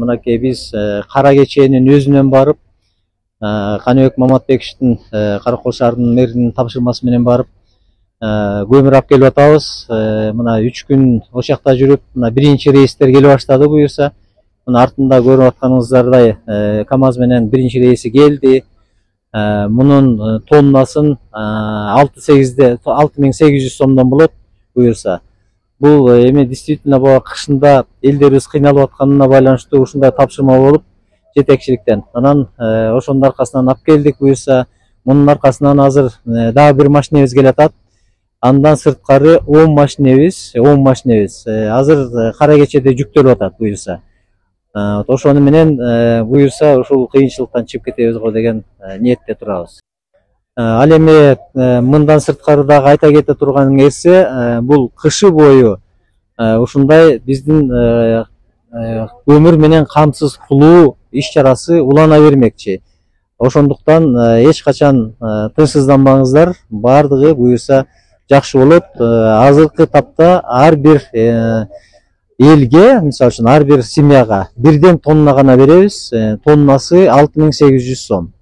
мынакей биз Кара Кеченин өзүнөн барып, Каныбек Маматбековичтин Каракол шаарынын мэринин тапшырмасы менен барып көмүр алып келип атабыз. Мына 3 күн ошол жакта жүрүп, мына биринчи рейстер келе баштады буюрса. Мына артында көрүп атканыңыздардай КАМАЗ менен биринчи рейси келди. Мунун тоннасын 6800 сомдон болот буюрса. Бул эми действительно бул кышында элдерибиз кыйналып атканына байланыштуу ушундай тапшырма болуп жетекчиликтен. Анан ошонун аркасынан алып келдик буюрса. Мунун аркасынан азыр дагы бир машинебиз келатат. Андан сырткары 10 машинебиз азыр Кара Кечеде жүктөлүп атат буюрса. Ошону менен буюрса ушул кыйынчылыктан чыгып кетебиз го деген ниетте турабыз. Ал эми мындан сырткары дагы айта кете турган нерсе, бул кышы бою ушундай биздин көмүр менен камсыз кылуу иш чарасы улана бермекчи. Ошондуктан эч качан тынчсызданбаңыздар, бардыгы буюрса жакшы болот. Азыркы тапта ар бир элге, мисалы үчүн ар бир семьяга бирден тонна гана беребиз. Тоннасы 6800 сом.